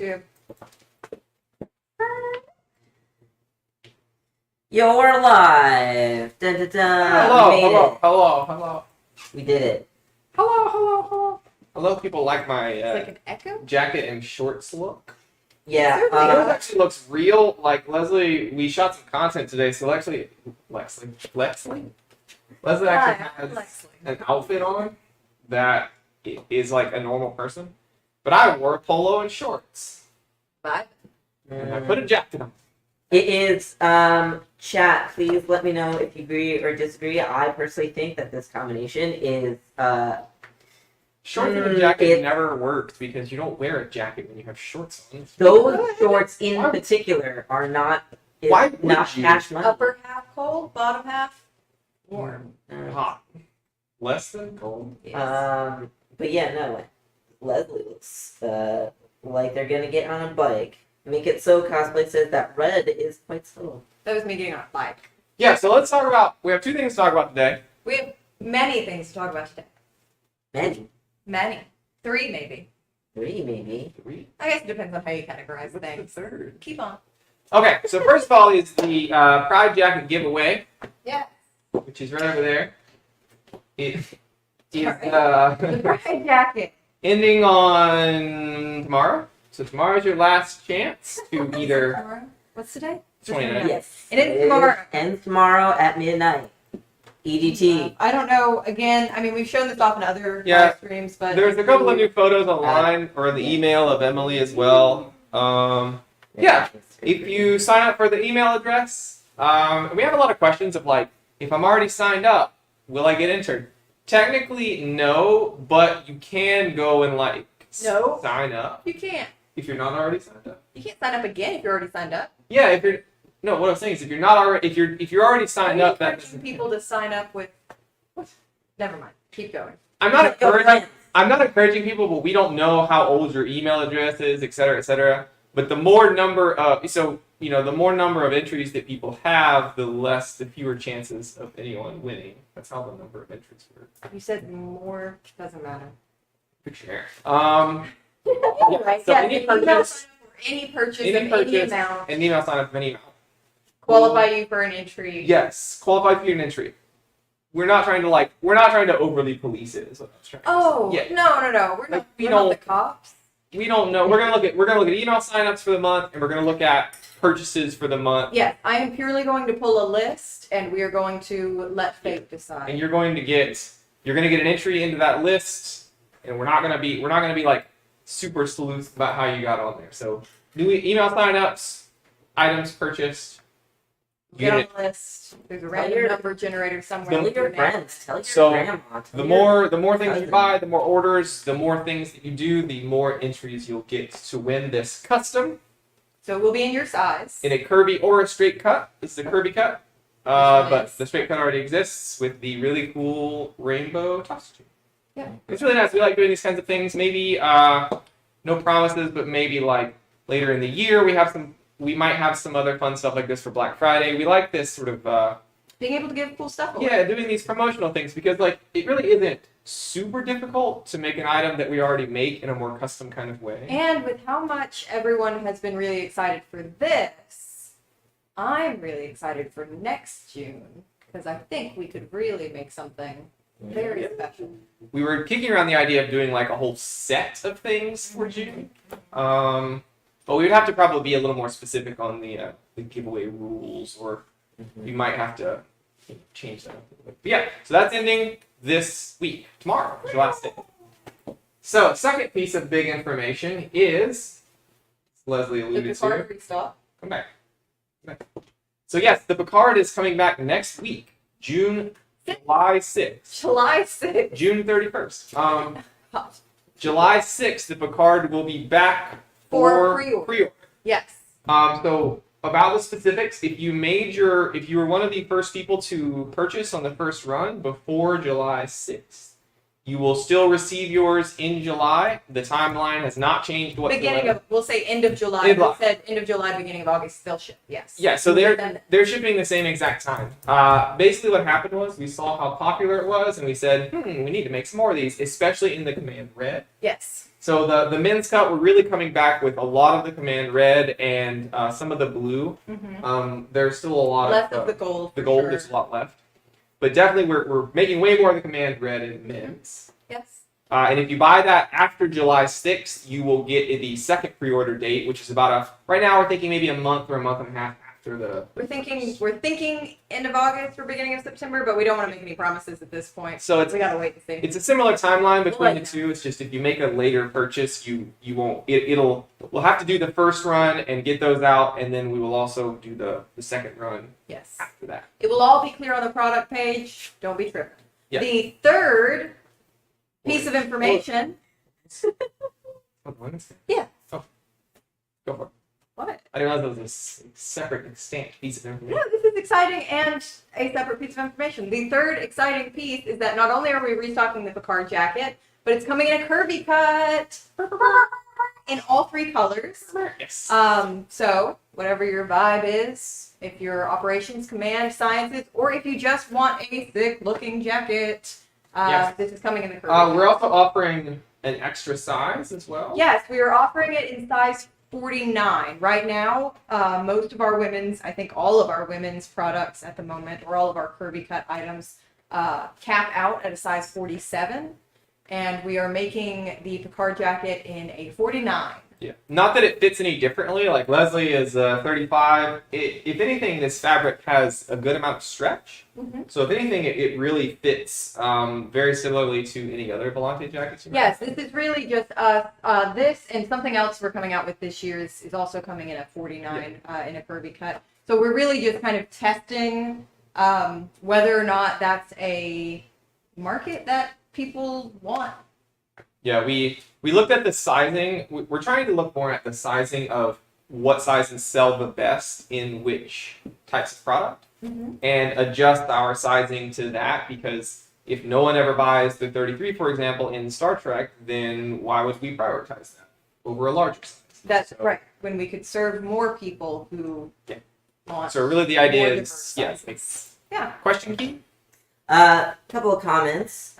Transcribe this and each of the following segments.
Yeah. You're live. Dun, dun, dun. We made it. Hello. We did it. Hello, people like my It's like an echo? jacket and shorts look. Yeah. Yours actually looks real. Like, Leslie, we shot some content today, so Leslie actually has an outfit on that is like a normal person. But I wore a polo and shorts. Bye. And I put a jacket on. It is. Chat. Please let me know if you agree or disagree. I personally think that this combination is. Shorts and a jacket never works because you don't wear a jacket when you have shorts on. Those shorts in particular are not. Why would not you? cash money. Upper half cold, bottom half warm. Hot. Less than cold. Yes. But yeah, no. Leslie looks like they're gonna get on a bike. Make It So cosplay says that red is quite subtle. That was me getting on a bike. Yeah, so let's talk about. We have two things to talk about today. We have many things to talk about today. Many. 3 maybe. 3 maybe. Three? I guess it depends on how you categorize What's the things. third? Keep on. Okay, so first of all is the Pride Jacket giveaway, Yeah. which is right over there. It is The Pride Jacket. ending on tomorrow. So tomorrow's your last chance to either Tomorrow? What's today? 29th. Yes. It ends tomorrow. Ends tomorrow at midnight. EDT. I don't know. Again, I mean, we've shown this off in other Yeah. live streams, but There's a couple of new photos online or in the email of Emily as well. Yeah. If you sign up for the email address, we have a lot of questions of like, if I'm already signed up, will I get entered? Technically, no, but you can go and like No. sign up you can't. if you're not already signed up. You can't sign up again if you're already signed up. Yeah, if you're no, what I'm saying is if you're not already if you're already signed up, that encouraging people to sign up with. What? Never mind. Keep going. I'm not Your encouraging. friends. I'm not encouraging people, but we don't know how old your email address is, et cetera, et cetera. But the more number of the more number of entries that people have, the fewer chances of anyone winning. That's how the number of entries work. You said more. Doesn't matter. Picture. Right. So Yeah. any email purchase, sign up for any purchase any of any purchase, amount and email sign up of any amount. qualify you for an entry. Yes, qualify for an entry. We're not trying to overly police it. Is what I was trying to Oh say. Yeah. no. We're Like, not. we We're not don't- the cops. We don't know. We're gonna look at email signups for the month, and we're gonna look at purchases for the month. Yes, I am purely going to pull a list, and we are going to let fate decide. And you're gonna get an entry into that list, and we're not gonna be like super sleuth about how you got on there. So new email signups, items purchased, Get on unit. the list. There's a Tell random your- number generator somewhere. Tell with your name. friends. Tell your So, grandma. Tell The your- more things you cousin. buy, the more orders, the more things that you do, the more entries you'll get to win this custom So it will be in your size. in a curvy or a straight cut. This is a curvy cut, Nice. but the straight cut already exists with the really cool rainbow costume. Yeah. It's really nice. We like doing these kinds of things. Maybe no promises, but maybe like later in the year we might have some other fun stuff like this for Black Friday. We like this sort of Being able to give cool stuff away. doing these promotional things because like it really isn't super difficult to make an item that we already make in a more custom kind of way. And with how much everyone has been really excited for this, I'm really excited for next June because I think we could really make something very special. We were kicking around the idea of doing like a whole set of things for June. But we would have to probably be a little more specific on the giveaway rules, or we might have to change that. But yeah, so that's ending this week. Tomorrow is the last day. So, second piece of big information is, as Leslie The alluded to. Picard restock. Come back. So yes, the Picard is coming back next week, July 6th. July 6th. June 31st. July 6th, the Picard will be back For for pre-order. pre-order. Yes. So about the specifics, if you were one of the first people to purchase on the first run before July 6th, you will still receive yours in July. The timeline has not changed whatsoever. We'll say end of July. End We of- said end of July, beginning of August, they'll ship. Yes. Yeah, so Then- they're shipping the same exact time. Basically what happened was we saw how popular it was and we said, we need to make some more of these, especially in the Command Red. Yes. So the men's cut, we're really coming back with a lot of the command red and some of the blue. There's still a lot Less of of the gold. the for gold. sure. There's a lot left, but definitely we're making way more of the command red in men's. Yes. And if you buy that after July 6th, you will get the second pre-order date, which is right now we're thinking maybe a month or a month and a half after the. We're thinking end of August or beginning of September, but we don't want to make any promises at this point. So We gotta wait and see. it's a similar timeline between We'll the two. It's just if you make a later purchase, you won't. We'll have to do the first run and get those out, and then we will also do the second run Yes. after that. It will all be clear on the product page. Don't be tripping. Yeah. The third piece of information. Oh, Wednesday? Yeah. Oh, go for it. What? I didn't realize that was a separate, extant piece of information. Yeah, this is exciting and a separate piece of information. The third exciting piece is that not only are we restocking the Picard jacket, but it's coming in a curvy cut in all three colors. Yes. So whatever your vibe is, if you're operations, command, sciences, or if you just want a thick looking jacket, Yes. this is coming in the curvy. We're also offering an extra size as well. Yes, we are offering it in size 49. Right now, most of our women's, I think all of our women's products at the moment, or all of our curvy cut items, cap out at a size 47. And we are making the Picard jacket in a 49. Yeah. Not that it fits any differently. Like Leslie is 35. If anything, this fabric has a good amount of stretch. Mm-hmm. So if anything, it really fits very similarly to any other Volante jackets. Yes, this is really just this and something else we're coming out with this year is also coming in at 49 in a curvy cut. So we're really just kind of testing whether or not that's a market that people want. Yeah, we looked at the sizing. We're trying to look more at the sizing of what sizes sell the best in which types of product and adjust our sizing to that, because if no one ever buys the 33, for example, in Star Trek, then why would we prioritize that over a larger size? That's right. When we could serve more people who want. So really the idea more is, diverse sizes. Yeah. Question key? Couple of comments.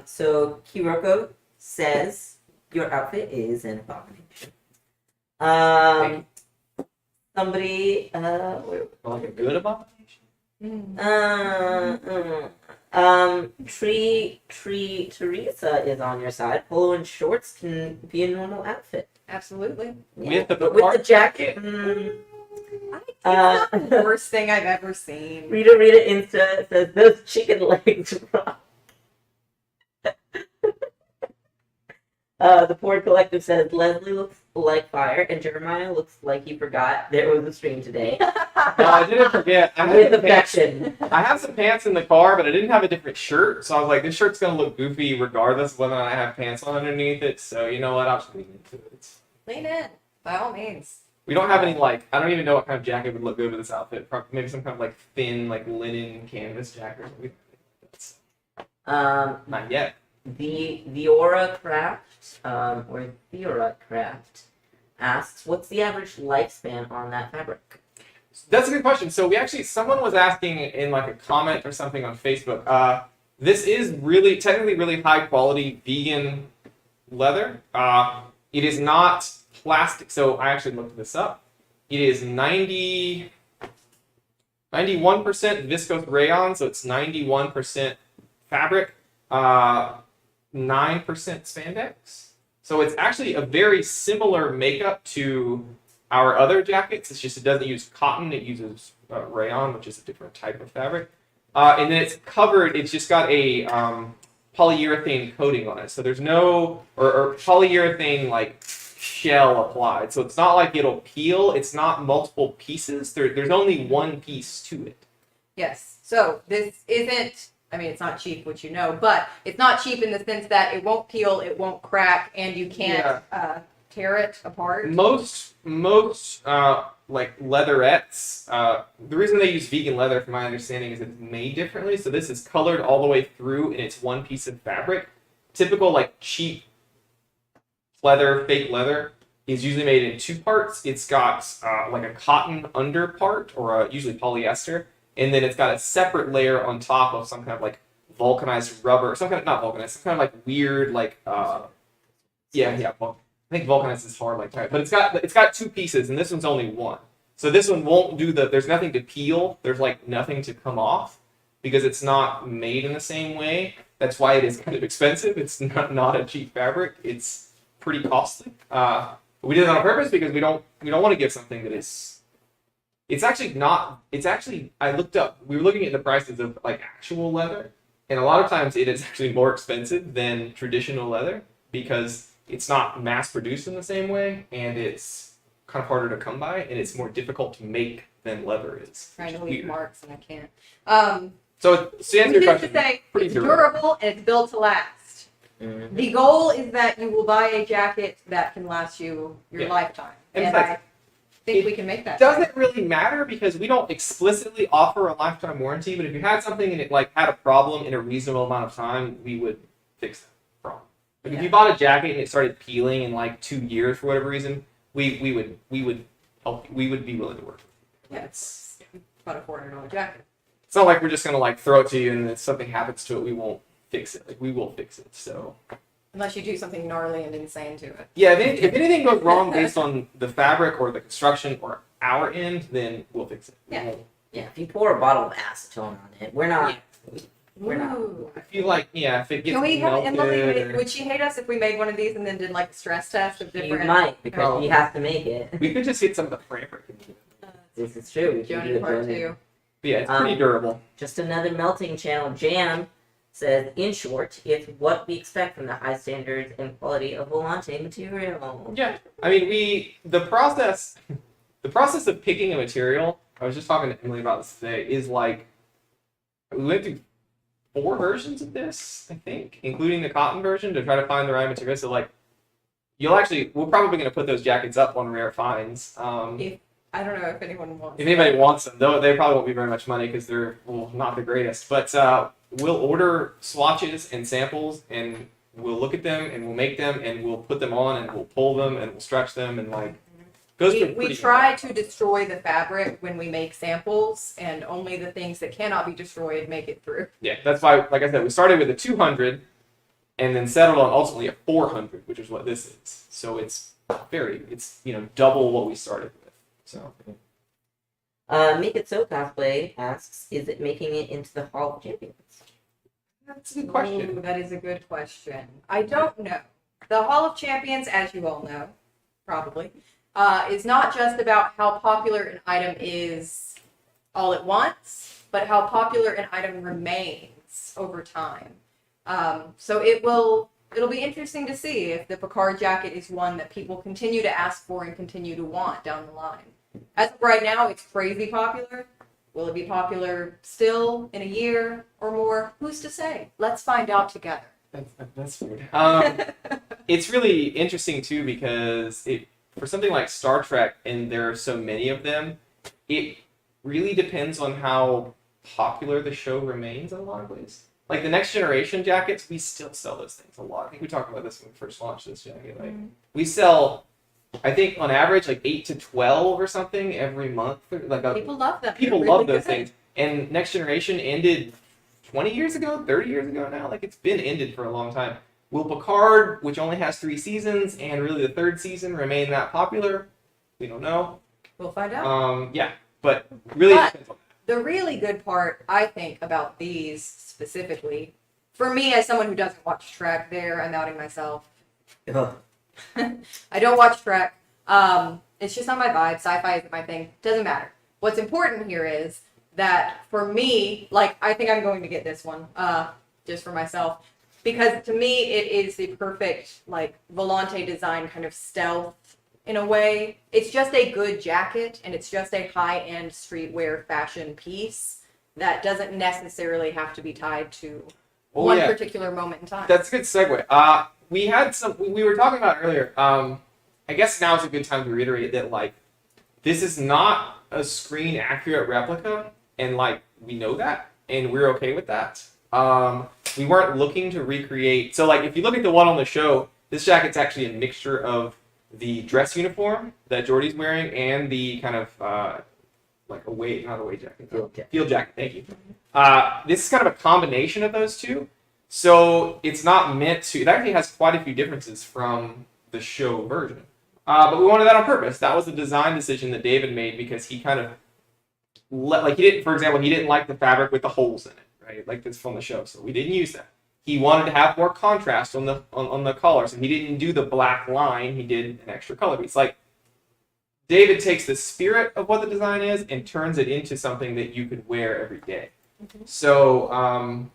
So Kiroko says your outfit is an abomination. Somebody, Like a good abomination? Tree Teresa is on your side. Polo and shorts can be a normal outfit. Absolutely. With the but with the Picard jacket. It's not the worst thing I've ever seen. Rita Insta says those chicken legs rock. The Ford Collective says Leslie looks like fire, and Jeremiah looks like he forgot there was a stream today. No, I didn't forget. With affection. I have some pants in the car, but I didn't have a different shirt, so I was like, this shirt's gonna look goofy regardless of whether or not I have pants on underneath it. So you know what? I'll just lean into it. Lean in, by all means. We don't have any I don't even know what kind of jacket would look good with this outfit. Probably maybe some kind of thin linen canvas jacket. Not yet. The Aura Craft, or Theora Craft, asks, what's the average lifespan on that fabric? That's a good question. So someone was asking in a comment or something on Facebook. This is technically really high quality vegan leather. It is not plastic. So I actually looked this up. It is 91% viscose rayon, so it's 91% fabric, 9% spandex. So it's actually a very similar makeup to our other jackets. It's just it doesn't use cotton, it uses rayon, which is a different type of fabric. And then it's covered, it's just got a polyurethane coating on it. So there's no, or polyurethane shell applied. So it's not like it'll peel, it's not multiple pieces. There's only one piece to it. Yes. So this isn't, it's not cheap, which you know, but it's not cheap in the sense that it won't peel, it won't crack, and you can't tear it apart. Most leatherettes, the reason they use vegan leather, from my understanding, is it's made differently. So this is colored all the way through, and it's one piece of fabric. Typical cheap leather, fake leather, is usually made in two parts. It's got a cotton under part, or usually polyester, and then it's got a separate layer on top of some kind of vulcanized rubber, some kind of, not vulcanized, some kind of weird Yeah. I think vulcanized is hard like that, but it's got two pieces, and this one's only one. So this one won't do there's nothing to peel. There's like nothing to come off because it's not made in the same way. That's why it is kind of expensive. It's not a cheap fabric. It's pretty costly. We did it on purpose because we don't want to give something that is. It's actually not. It's actually. I looked up. We were looking at the prices of like actual leather, and a lot of times it is actually more expensive than traditional leather because it's not mass produced in the same way, and it's kind of harder to come by, and it's more difficult to make than leather is. Trying to leave marks and I can't. So to answer your question, to say pretty it's durable. durable and it's built to last. Mhm. The goal is that you will buy a jacket that can last you your Yeah. lifetime, And and besides, I think it we can make that. Doesn't really matter because we don't explicitly offer a lifetime warranty, but if you had something and it like had a problem in a reasonable amount of time, we would fix that problem. Like if you bought a jacket and it started peeling in like 2 years for whatever reason, we would help. We would be willing to work. Yeah, it's about a $400 jacket. It's not like we're just gonna like throw it to you and if something happens to it, we won't fix it. Like we will fix it. So Unless you do something gnarly and insane to it. yeah, if anything goes wrong based on the fabric or the construction or our end, then we'll fix it. We Yeah. won't. Yeah, if you pour a bottle of acetone on it, we're not. We're not. Ooh. I feel like if it gets Can we have melted, Emily? Would she hate us if we made one of these and then did like a stress test of You different? might because Oh. you have to make it. we could just get some of the fabric. This is true. We can Joan do in it. part Joan in- two. But yeah, it's pretty durable. Just another melting channel. Jam says, in short, it's what we expect from the high standards and quality of Volante material. Yeah, I mean, the process of picking a material. I was just talking to Emily about this today. Is like we went through 4 versions of this, I think, including the cotton version, to try to find the right material. So like, we're probably going to put those jackets up on Rare Finds. I don't know if anyone wants. If anybody wants them, though, they probably won't be very much money because they're not the greatest. But we'll order swatches and samples, and we'll look at them, and we'll make them, and we'll put them on, and we'll pull them, and we'll stretch them, and like goes through We pretty try to destroy the fabric when we make samples, and only the things that cannot be destroyed make it through. Yeah, that's why, like I said, we started with a 200, and then settled on ultimately a 400, which is what this is. So it's double what we started with. So. Make It So Cosplay asks, is it making it into the Hall of Champions? That's a good question. Ooh, that is a good question. I don't know. The Hall of Champions, as you all know, probably, is not just about how popular an item is all at once, but how popular an item remains over time. So it'll be interesting to see if the Picard jacket is one that people continue to ask for and continue to want down the line. As of right now, it's crazy popular. Will it be popular still in a year or more? Who's to say? Let's find out together. That's weird. It's really interesting too because for something like Star Trek, and there are so many of them, it really depends on how popular the show remains in a lot of ways. Like the Next Generation jackets, we still sell those things a lot. I think we talked about this when we first launched this jacket. Like we sell, I think on average, like 8 to 12 or something every month. People love them. People They're love really those good. things. And Next Generation ended 20 years ago, 30 years ago now. Like it's been ended for a long time. Will Picard, which only has 3 seasons, and really the 3rd season, remain that popular? We don't know. We'll find out. Yeah, but really But- depends on The really good part, I think, about these specifically, for me as someone who doesn't watch Trek, I'm outing myself. Ugh. I don't watch Trek. It's just not my vibe. Sci-fi isn't my thing. Doesn't matter. What's important here is that for me, like, I think I'm going to get this one, just for myself, because to me it is the perfect, like, Volante design kind of stealth in a way. It's just a good jacket, and it's just a high-end streetwear fashion piece that doesn't necessarily have to be tied to one particular moment in time. That's a good segue. We had we were talking about earlier. I guess now is a good time to reiterate that, like, this is not a screen accurate replica, and like we know that, and we're okay with that. We weren't looking to recreate. So, like, if you look at the one on the show, this jacket's actually a mixture of the dress uniform that Geordie's wearing and the kind of not away jacket, Field jacket. Field jacket. Thank you. This is kind of a combination of those two. So it's not meant to. It actually has quite a few differences from the show version. But we wanted that on purpose. That was a design decision that David made because he kind of like he didn't. For example, he didn't like the fabric with the holes in it, right? Like this from the show. So we didn't use that. He wanted to have more contrast on the collar, so he didn't do the black line. He did an extra color. It's like David takes the spirit of what the design is and turns it into something that you could wear every day. So,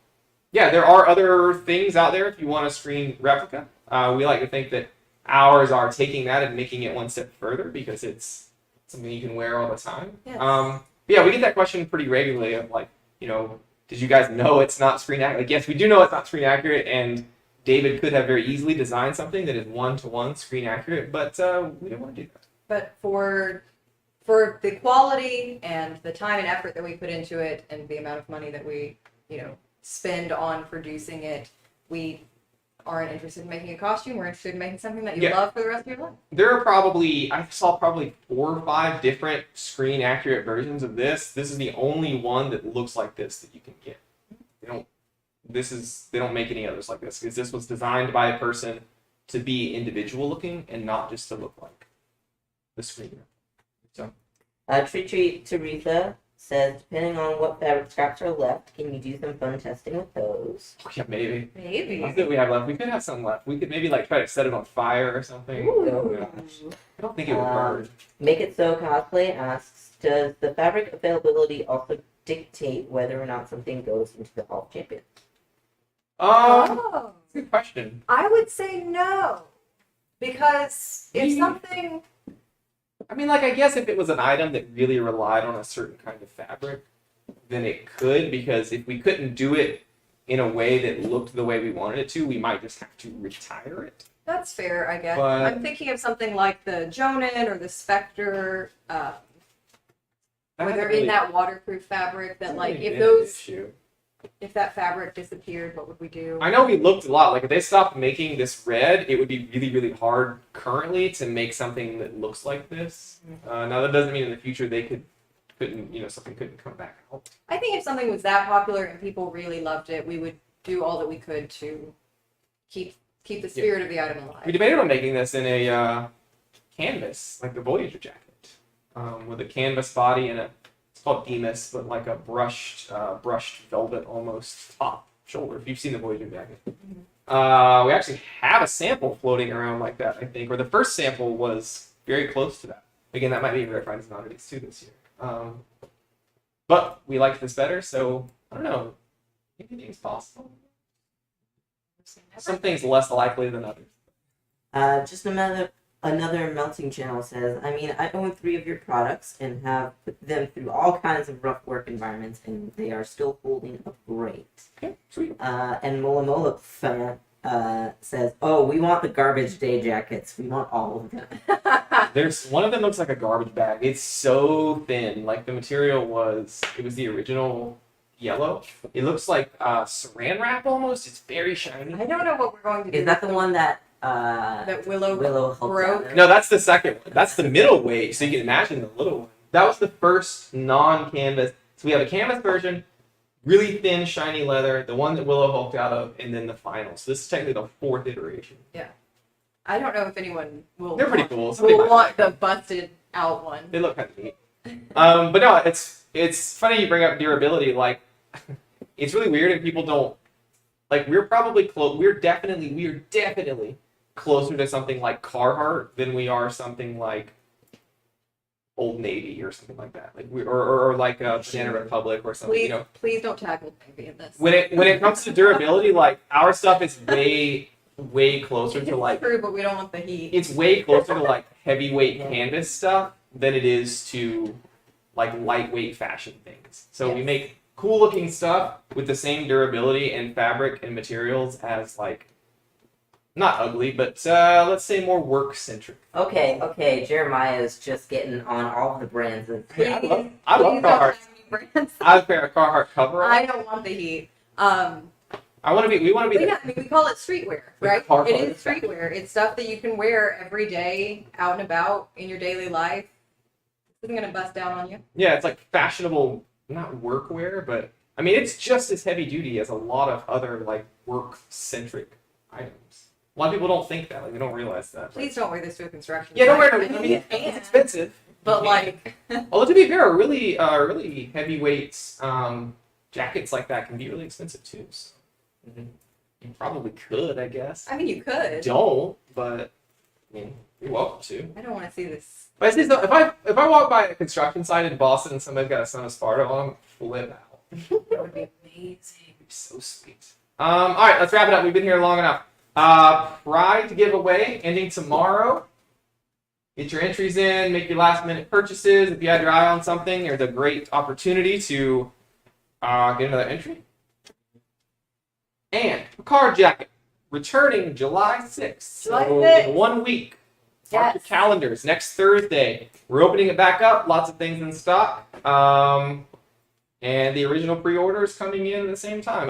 yeah, there are other things out there if you want a screen replica. We like to think that ours are taking that and making it one step further because it's something you can wear all the time. Yes. Yeah, we get that question pretty regularly of like, did you guys know it's not screen accurate? Like, yes, we do know it's not screen accurate, and David could have very easily designed something that is one-to-one screen accurate, but we didn't want to do that. But for the quality and the time and effort that we put into it and the amount of money that we, spend on producing it, we aren't interested in making a costume. We're interested in making something that you love for the rest of your life. There are I saw probably 4 or 5 different screen accurate versions of this. This is the only one that looks like this that you can get. They don't make any others like this because this was designed by a person to be individual looking and not just to look like the screen. So, Treat Teresa says, depending on what fabric scraps are left, can you do some fun testing with those? yeah, maybe. Maybe. Let's see what we have left. We could have some left. We could maybe try to set it on fire or something. Ooh. Yeah. I don't think it would burn. Make It So Cosplay asks, does the fabric availability also dictate whether or not something goes into the Hall of Champions? Oh. Good question. I would say no. Because if something... I mean, I guess if it was an item that really relied on a certain kind of fabric, then it could, because if we couldn't do it in a way that looked the way we wanted it to, we might just have to retire it. That's fair, I guess. But- I'm thinking of something like the Jonin or the Spectre, where they're in that waterproof fabric that, if that fabric disappeared, what would we do? I know we looked a lot. Like, if they stopped making this red, it would be really, really hard currently to make something that looks like this. Now, that doesn't mean in the future something couldn't come back out. I think if something was that popular and people really loved it, we would do all that we could to keep the spirit of the item alive. We debated on making this in a canvas, like the Voyager jacket, with a canvas body and it's called Demus, but like a brushed velvet almost top shoulder. If you've seen the Voyager jacket, we actually have a sample floating around like that. I think, or the first sample was very close to that. Again, that might be Rare Finds and Oddities too this year. But we liked this better, so I don't know. Anything's possible. Some things less likely than others. Just another melting channel says, I mean, I own 3 of your products and have put them through all kinds of rough work environments, and they are still holding up great. Okay, sweet. And Mola Mola fan says, oh, we want the garbage day jackets. We want all of them. There's one of them looks like a garbage bag. It's so thin. Like the material was the original yellow. It looks like saran wrap almost. It's very shiny. I don't know what we're going to do. Is that the one that Willow helped broke? out? No, that's the second one. That's the middle weight. So you can imagine the little one. That was the first non-canvas. So we have a canvas version, really thin, shiny leather, the one that Willow hulked out of, and then the final. So this is technically the 4th iteration. Yeah. I don't know if anyone will. They're pretty cool. Somebody Will might want like the busted out one. They look kind of neat. But no, it's funny you bring up durability. Like, it's really weird, and people don't like. We're probably close. We are definitely closer to something like Carhartt than we are something like Old Navy or something like that. Like or like Banana Republic or something. Please don't tackle Navy in this. When it comes to durability, like our stuff is way closer to like. It's true, but we don't want the heat. It's way closer to like heavyweight canvas stuff than it is to like lightweight fashion things. So we make cool looking stuff with the same durability and fabric and materials as like not ugly, but let's say more work centric. Okay, Jeremiah's just getting on all of the brands. I love Carhartt. I have a pair of Carhartt coveralls. I don't want the heat. We want to be. Yeah, I mean, we call it streetwear, right? Carhartt. It is streetwear. It's stuff that you can wear every day, out and about in your daily life. This isn't gonna bust down on you. Yeah, it's like fashionable, not workwear, but I mean, it's just as heavy duty as a lot of other like work centric items. A lot of people don't think that, like they don't realize that. Please don't wear this to a construction Yeah, don't wear site. it. I mean, you it's can, expensive. but You can. like, Although to be fair, really heavyweight jackets like that can be really expensive too. So you probably could, I guess. I mean, you could. Don't, but I mean, you're welcome to. I don't want to see this. But I say, so if I walk by a construction site in Boston and somebody's got a Son of Sparta on, flip out. That would be amazing. It'd be so sweet. All right, let's wrap it up. We've been here long enough. Pride giveaway ending tomorrow. Get your entries in, make your last minute purchases. If you had your eye on something, there's a great opportunity to get another entry. And Vanguard Jacket, returning July 6th. July So 6th. in 1 week. Mark your Yes. calendars. Next Thursday. We're opening it back up. Lots of things in stock. And the original pre-order is coming in at the same time.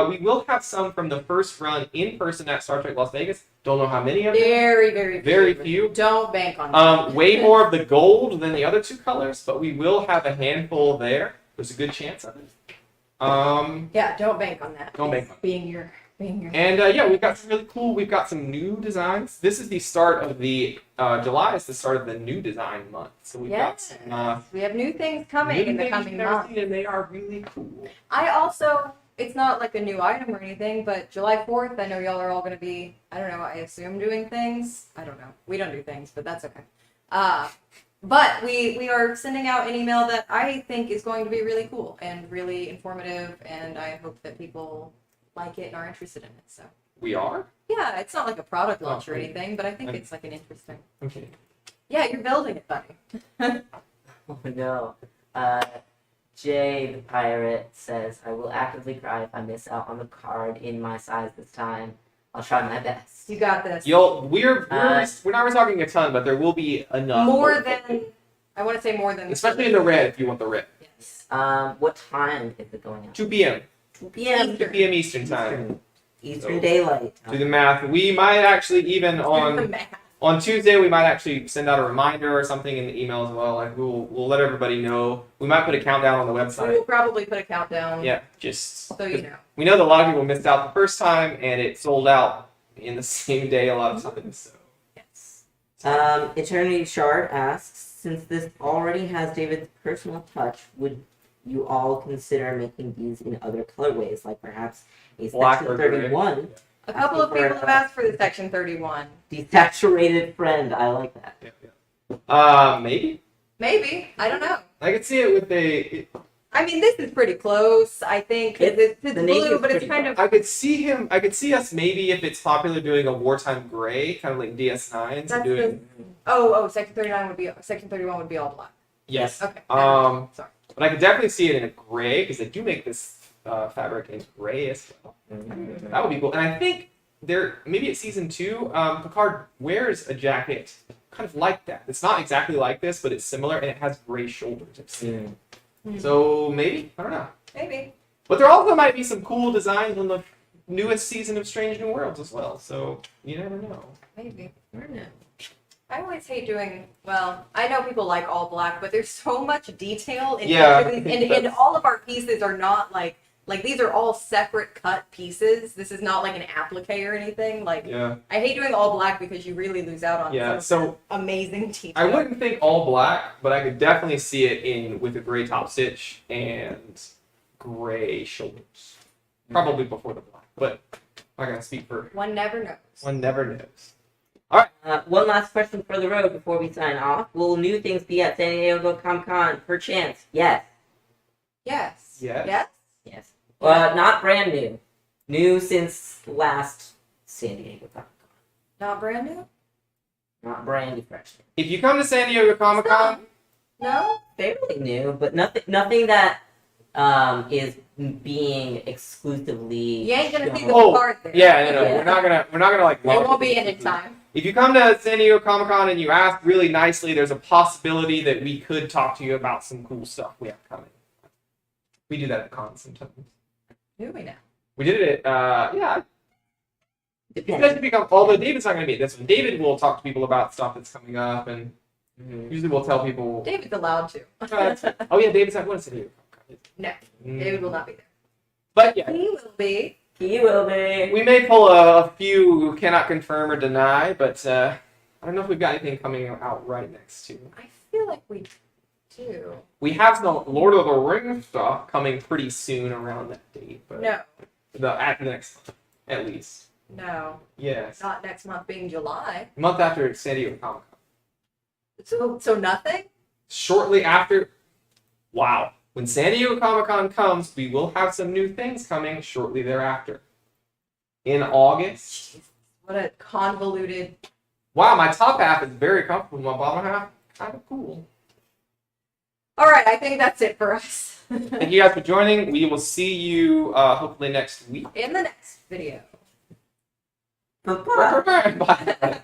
We will have some from the first run in person at Star Trek Las Vegas. Don't know how many of them. Very few. Don't bank on that. Way more of the gold than the other two colors, but we will have a handful there. There's a good chance of it. Yeah, don't bank on that. Don't bank on it. Being your. And yeah, we've got some really cool. We've got some new designs. This is the start of the July is the start of the new design month. So we've got some We have new things coming in the coming months. and they are really cool. I also, it's not like a new item or anything, but July 4th, I know y'all are all going to be, I don't know, I assume doing things. I don't know. We don't do things, but that's okay. But we are sending out an email that I think is going to be really cool and really informative, and I hope that people like it and are interested in it. So We are? yeah, it's not like a product launch or Oh. anything, but I think it's like an interesting. Okay. Yeah, you're building it, buddy. Oh no. Jay the Pirate says, I will actively cry if I miss out on the card in my size this time. I'll try my best. You got this. We're not talking a ton, but there will be enough. More than, I want to say more than. Especially in the red if you want the red. Yes. What time is it going out? 2 p.m. 2 p.m. 2 p.m. Eastern time. Eastern Daylight Do Time. the math. We might actually even The on math. on Tuesday we might actually send out a reminder or something in the email as well. Like we'll let everybody know. We might put a countdown on the We website. will probably put a countdown. Yeah, just So you know. we know that a lot of people missed out the first time and it sold out in the same day a lot of times. So Yes. Eternity Shard asks, since this already has David's personal touch, would you all consider making these in other colorways, like perhaps a Black Section or gray. 31 A couple of people have asked for the Section 31. desaturated friend? I like that. maybe Maybe. I don't know. I could see it with a. I mean, this is pretty close, I think. It's the blue, nation's but it's pretty kind of. I could see us maybe if it's popular doing a wartime gray, kind of like DS9s and That's doing. Section 39 would be. Section 31 would be all black. Yes. Okay. Sorry. But I could definitely see it in a gray because they do make this fabric in gray as well. That would be cool. And I think maybe at season 2, Picard wears a jacket kind of like that. It's not exactly like this, but it's similar and it has gray shoulders. So maybe I don't know. Maybe. But there also might be some cool designs on the newest season of Strange New Worlds as well. So you never know. Maybe. I don't know. I always hate doing, well, I know people like all black, but there's so much detail in Yeah, each of these, and that's- all of our pieces are not like these are all separate cut pieces. This is not like an applique or anything. Like, Yeah. I hate doing all black because you really lose out on Yeah. some So amazing detail. I wouldn't think all black, but I could definitely see it with a gray top stitch and gray shoulders. Probably before the black, but I'm not gonna speak for One never knows. one. Never knows. One last question for the road before we sign off. Will new things be at San Diego Comic-Con? Perchance, yes. Yes. Yes. Yes. Yes. Not brand new. New since last San Diego Comic-Con. Not brand new? Not brand new fresh. If you come to San Diego Comic Con, No? Fairly new, but nothing that is being exclusively You ain't gonna see the Oh, part there. yeah, no, Yeah. we're not gonna like. It launch won't be in time. If you come to San Diego Comic Con and you ask really nicely, there's a possibility that we could talk to you about some cool stuff we have coming. We do that at cons sometimes. Do we now? We did it at, yeah. Depends. Especially because, although David's not going to be at this one. David will talk to people about stuff that's coming up, and usually we'll tell people. David's allowed to. Oh yeah, David's not going to San Diego Comic Con. David will not be there. But yeah, He will be. He will be. we may pull a few who cannot confirm or deny, but I don't know if we've got anything coming out right next to. I feel like we do. We have some Lord of the Rings stuff coming pretty soon around that date, but No, at the next month, at least. no, Yes. not next month being July. A month after San Diego Comic Con. So nothing. Shortly after, wow. When San Diego Comic Con comes, we will have some new things coming shortly thereafter. In August. What a convoluted. Wow, my top half is very comfortable. My bottom half, kind of cool. All right, I think that's it for us. Thank you guys for joining. We will see you hopefully next week. In the next video. Bye-bye. Bye.